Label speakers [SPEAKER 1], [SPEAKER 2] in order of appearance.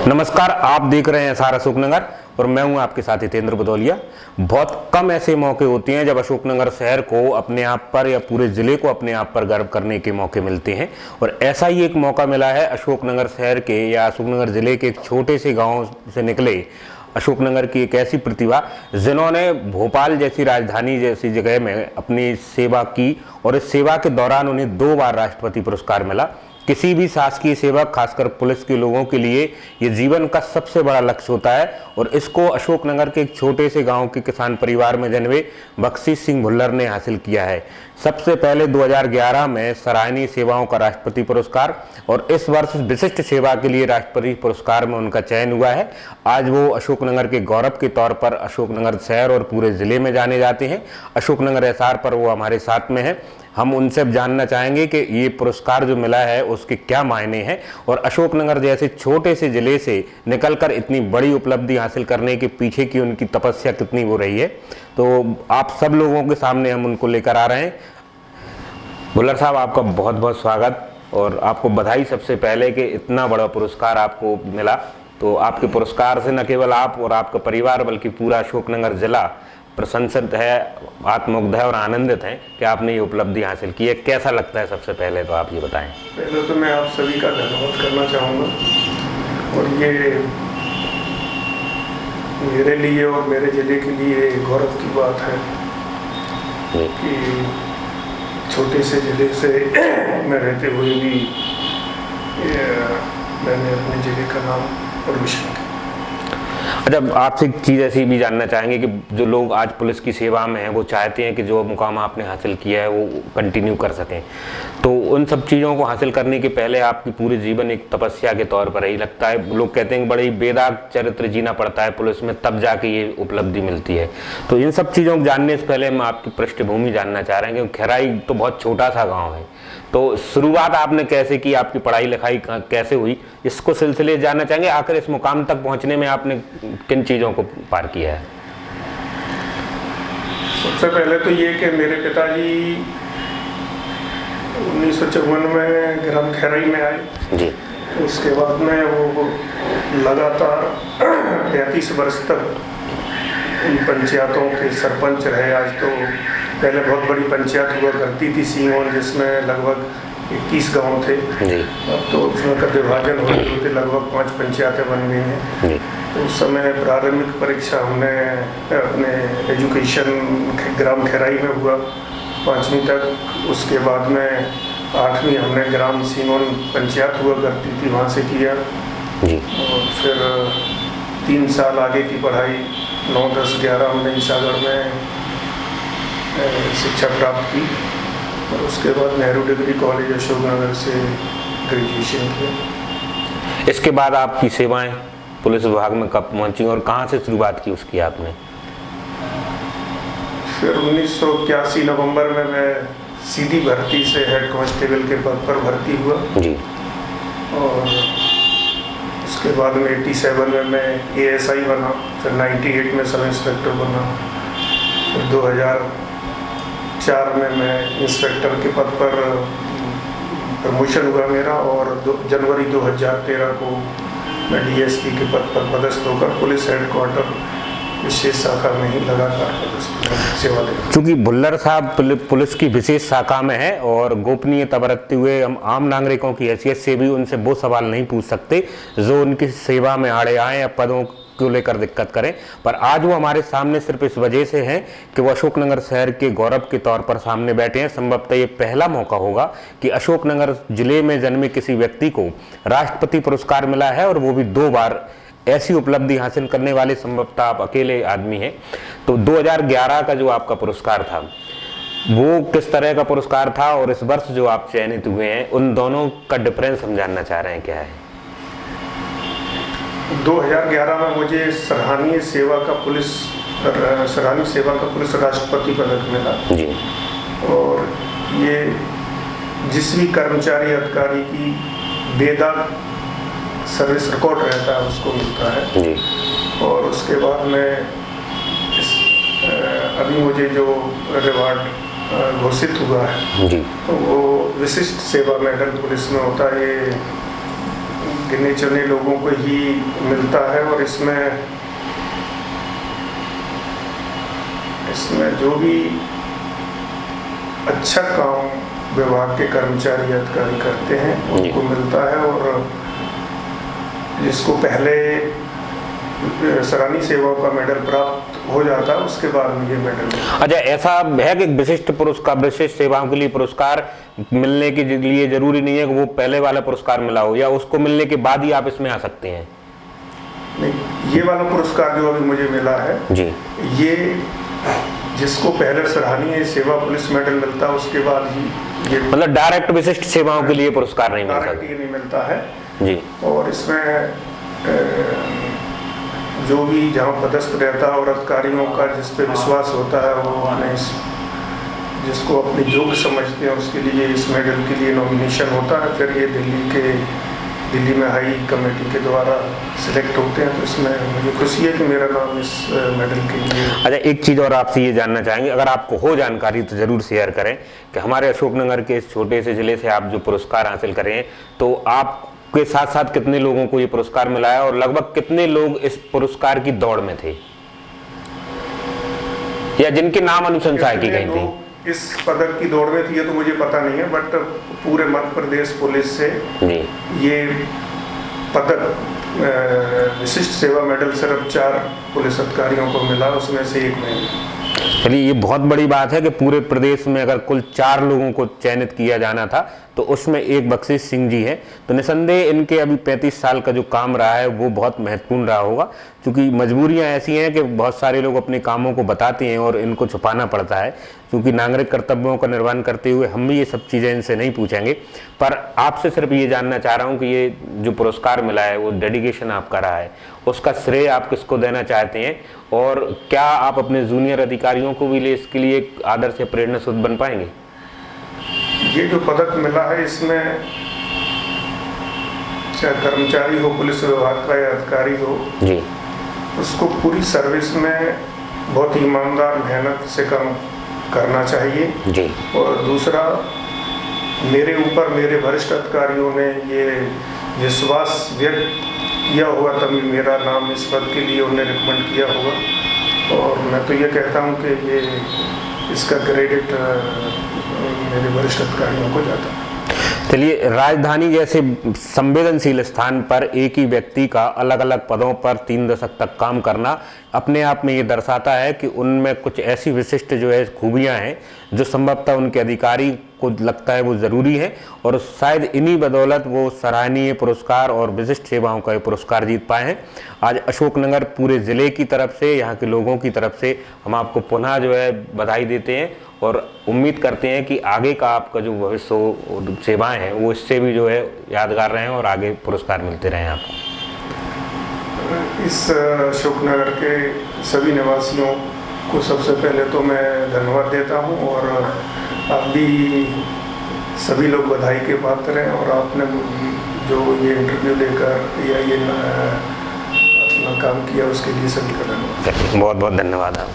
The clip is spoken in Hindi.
[SPEAKER 1] नमस्कार, आप देख रहे हैं एसआर अशोकनगर और मैं हूं आपके साथ हितेंद्र बदौलिया। बहुत कम ऐसे मौके होते हैं जब अशोकनगर शहर को अपने आप पर या पूरे ज़िले को अपने आप पर गर्व करने के मौके मिलते हैं और ऐसा ही एक मौका मिला है अशोकनगर शहर के या अशोकनगर ज़िले के एक छोटे से गांव से निकले अशोकनगर की एक ऐसी प्रतिभा जिन्होंने भोपाल जैसी राजधानी जैसी जगह में अपनी सेवा की और इस सेवा के दौरान उन्हें 2 बार राष्ट्रपति पुरस्कार मिला। किसी भी शासकीय सेवक, खासकर पुलिस के लोगों के लिए ये जीवन का सबसे बड़ा लक्ष्य होता है और इसको अशोकनगर के एक छोटे से गांव के किसान परिवार में जन्मे बख्शीश सिंह भुल्लर ने हासिल किया है। सबसे पहले 2011 में सराहनीय सेवाओं का राष्ट्रपति पुरस्कार और इस वर्ष विशिष्ट सेवा के लिए राष्ट्रपति पुरस्कार में उनका चयन हुआ है। आज वो अशोकनगर के गौरव के तौर पर अशोकनगर शहर और पूरे ज़िले में जाने जाते हैं। अशोकनगर एसआर पर वो हमारे साथ में हैं। हम उनसे जानना चाहेंगे कि ये पुरस्कार जो मिला है उसके क्या मायने हैं और अशोकनगर जैसे छोटे से ज़िले से निकलकर इतनी बड़ी उपलब्धि हासिल करने के पीछे की उनकी तपस्या कितनी हो रही है। तो आप सब लोगों के सामने हम उनको लेकर आ रहे हैं। भुल्लर साहब, आपका बहुत बहुत स्वागत और आपको बधाई सबसे पहले कि इतना बड़ा पुरस्कार आपको मिला। तो आपके पुरस्कार से न केवल आप और आपका परिवार बल्कि पूरा अशोकनगर ज़िला प्रशंसित है, आत्ममुग्ध है और आनंदित हैं कि आपने ये उपलब्धि हासिल की है। कैसा लगता है सबसे पहले तो आप ये बताएं।
[SPEAKER 2] पहले तो मैं आप सभी का धन्यवाद करना चाहूँगा और ये मेरे लिए और मेरे ज़िले के लिए गौरव की बात है कि छोटे से ज़िले से मैं रहते हुए भी मैंने अपने ज़िले का नाम रोशन किया।
[SPEAKER 1] अच्छा, आपसे एक चीज़ ऐसी भी जानना चाहेंगे कि जो लोग आज पुलिस की सेवा में हैं वो चाहते हैं कि जो मुकाम आपने हासिल किया है वो कंटिन्यू कर सकें, तो उन सब चीज़ों को हासिल करने के पहले आपकी पूरे जीवन एक तपस्या के तौर पर ही लगता है। लोग कहते हैं कि बड़ी बेदाग चरित्र जीना पड़ता है पुलिस में, तब जाके ये उपलब्धि मिलती है। तो इन सब चीज़ों को जानने से पहले हम आपकी पृष्ठभूमि जानना चाह रहे हैं क्योंकि खैराई तो बहुत छोटा सा गाँव है, तो शुरुआत आपने कैसे की, आपकी पढ़ाई लिखाई कैसे हुई, इसको सिलसिले जानना चाहेंगे। आखिर इस मुकाम तक पहुंचने में आपने किन चीज़ों को पार किया है?
[SPEAKER 2] सबसे पहले तो ये कि मेरे पिताजी 1954 में ग्राम खैराई में आए जी। उसके बाद में वो लगातार 35 वर्ष तक इन पंचायतों के सरपंच रहे। आज तो पहले बहुत बड़ी पंचायत हुआ करती थी सींगोन, जिसमें लगभग 21 गांव थे जी। अब तो उसमें का विभाजन होते लगभग 5 पंचायतें बन गई हैं जी। तो उस समय प्रारंभिक परीक्षा हमने अपने एजुकेशन ग्राम खैराई में हुआ 5वीं तक। उसके बाद में 8वीं हमने ग्राम सींगोन पंचायत हुआ करती थी वहाँ से किया जी। और फिर 3 साल आगे की पढ़ाई 9, 10, 11 हमने ईसागढ़ में शिक्षा प्राप्त की और उसके बाद नेहरू डिग्री कॉलेज अशोकनगर से ग्रेजुएशन किया।
[SPEAKER 1] इसके बाद आपकी सेवाएं पुलिस विभाग में कब पहुंची और कहां से शुरुआत की उसकी आपने?
[SPEAKER 2] फिर 1981 नवंबर में मैं सीधी भर्ती से हेड कांस्टेबल के पद पर भर्ती हुआ जी। और उसके बाद में 87 में मैं ASI बना, फिर 98 में सब इंस्पेक्टर बना, फिर 2004 में मैं इंस्पेक्टर के पद पर प्रमोशन हुआ मेरा और जनवरी 2013 को मैं DSP के पद पर पदस्थ होकर पुलिस हेडक्वार्टर विशेष शाखा में ही लगातार सेवा ले।
[SPEAKER 1] चूँकि भुल्लर साहब पुलिस की विशेष शाखा में है और गोपनीयता बरतते हुए हम आम नागरिकों की हैसियत से भी उनसे वो सवाल नहीं पूछ सकते जो उनकी सेवा में आड़े आए या पदों को लेकर दिक्कत करें, पर आज वो हमारे सामने सिर्फ इस वजह से हैं कि वो अशोकनगर शहर के गौरव के तौर पर सामने बैठे हैं। संभवतः ये पहला मौका होगा कि अशोकनगर जिले में जन्मे किसी व्यक्ति को राष्ट्रपति पुरस्कार मिला है और वो भी 2 बार। ऐसी उपलब्धि हासिल करने वाले संभवतः आप अकेले आदमी हैं। तो 2011 का जो आपका पुरस्कार था वो किस तरह का पुरस्कार था और इस वर्ष जो आप चयनित हुए हैं उन दोनों का डिफरेंस हम जानना चाह रहे हैं, क्या है?
[SPEAKER 2] 2011 में मुझे सराहनीय सेवा का पुलिस राष्ट्रपति पदक मिला जी। और ये जिस भी कर्मचारी अधिकारी की बेदाग सर्विस रिकॉर्ड रहता है उसको मिलता है जी। और उसके बाद में अभी मुझे जो रिवार्ड घोषित हुआ है जी। तो वो विशिष्ट सेवा मेडल पुलिस में होता है। ये गिने चुने लोगों को ही मिलता है और इसमें जो भी अच्छा काम विभाग के कर्मचारी अधिकारी करते हैं उनको मिलता है, और जिसको पहले सराहनीय सेवाओं का मेडल प्राप्त हो जाता है उसके बाद में ये मेडल।
[SPEAKER 1] अच्छा, ऐसा है कि विशिष्ट पुरस्कार, विशिष्ट सेवाओं के लिए पुरस्कार मिलने के लिए जरूरी नहीं है कि वो पहले वाला पुरस्कार मिला हो, या उसको मिलने के बाद ही आप इसमें आ सकते हैं?
[SPEAKER 2] नहीं, ये वाला पुरस्कार जो अभी मुझे मिला है
[SPEAKER 1] जी,
[SPEAKER 2] ये जिसको पहले सराहनीय सेवा पुलिस मेडल मिलता है उसके बाद ही ये,
[SPEAKER 1] मतलब डायरेक्ट विशिष्ट सेवाओं के लिए पुरस्कार नहीं मिलता?
[SPEAKER 2] डायरेक्ट ये नहीं मिलता है
[SPEAKER 1] जी।
[SPEAKER 2] और इसमें जो भी जहाँ पदस्थ रहता है और अधिकारियों का जिस पे विश्वास होता है वो अपने जिसको अपनी योग्य समझते हैं उसके लिए इस मेडल के लिए नॉमिनेशन होता है, फिर ये दिल्ली में हाई कमेटी के द्वारा सिलेक्ट होते हैं। तो इसमें मुझे खुशी है कि मेरा नाम इस मेडल के लिए। अच्छा,
[SPEAKER 1] एक चीज़ और आपसे ये जानना चाहेंगे, अगर आपको हो जानकारी तो ज़रूर शेयर करें कि हमारे अशोकनगर के इस छोटे से ज़िले से आप जो पुरस्कार हासिल करें हैं, तो आपके साथ साथ कितने लोगों को ये पुरस्कार मिला है और लगभग कितने लोग इस पुरस्कार की दौड़ में थे या जिनके नाम अनुशंसा की गई थी?
[SPEAKER 2] इस पदक की दौड़ में थी ये तो मुझे पता नहीं है, बट पूरे मध्य प्रदेश पुलिस से ये पदक विशिष्ट सेवा मेडल सिर्फ 4 पुलिस अधिकारियों को मिला, उसमें से एक मैं।
[SPEAKER 1] चलिए, ये बहुत बड़ी बात है कि पूरे प्रदेश में अगर कुल 4 लोगों को चयनित किया जाना था तो उसमें एक बख्शीश सिंह जी हैं। तो निसंदेह इनके अभी 35 साल का जो काम रहा है वो बहुत महत्वपूर्ण रहा होगा, क्योंकि मजबूरियां ऐसी हैं कि बहुत सारे लोग अपने कामों को बताते हैं और इनको छुपाना पड़ता है। क्योंकि नागरिक कर्तव्यों का निर्वहन करते हुए हम भी ये सब चीज़ें इनसे नहीं पूछेंगे, पर आपसे सिर्फ ये जानना चाह रहा हूँ कि ये जो पुरस्कार मिला है वो डेडिकेशन आपका रहा है, उसका श्रेय आप किसको देना चाहते हैं, और क्या आप अपने जूनियर अधिकारियों को भी इसके लिए एक आदर्श या प्रेरणा स्रोत बन पाएंगे?
[SPEAKER 2] ये जो पदक मिला है इसमें चाहे कर्मचारी हो पुलिस विभाग का या अधिकारी हो
[SPEAKER 1] जी, उसको
[SPEAKER 2] पूरी सर्विस में बहुत ईमानदार मेहनत से काम करना चाहिए
[SPEAKER 1] जी।
[SPEAKER 2] और दूसरा, मेरे ऊपर मेरे वरिष्ठ अधिकारियों ने ये विश्वास व्यक्त किया होगा तभी मेरा नाम इस पद के लिए उन्हें रिकमेंड किया होगा, और मैं तो ये कहता हूँ कि ये इसका क्रेडिट मेरे वरिष्ठ अधिकारियों को जाता है।
[SPEAKER 1] चलिए, राजधानी जैसे संवेदनशील स्थान पर एक ही व्यक्ति का अलग अलग पदों पर 3 दशक तक काम करना अपने आप में ये दर्शाता है कि उनमें कुछ ऐसी विशिष्ट जो है खूबियां हैं जो संभवतः उनके अधिकारी को लगता है वो ज़रूरी है, और शायद इन्हीं बदौलत वो सराहनीय पुरस्कार और विशिष्ट सेवाओं का पुरस्कार जीत पाए हैं। आज अशोकनगर पूरे ज़िले की तरफ से, यहाँ के लोगों की तरफ से हम आपको पुनः जो है बधाई देते हैं और उम्मीद करते हैं कि आगे का आपका जो भविष्य सेवाएं हैं वो इससे भी जो है यादगार रहें और आगे पुरस्कार मिलते रहें आपको।
[SPEAKER 2] इस अशोकनगर के सभी निवासियों को सबसे पहले तो मैं धन्यवाद देता हूं, और आप भी सभी लोग बधाई के पात्र हैं, और आपने जो ये इंटरव्यू लेकर या ये अपना काम किया उसके लिए सभी का धन्यवाद।
[SPEAKER 1] बहुत बहुत धन्यवाद आप।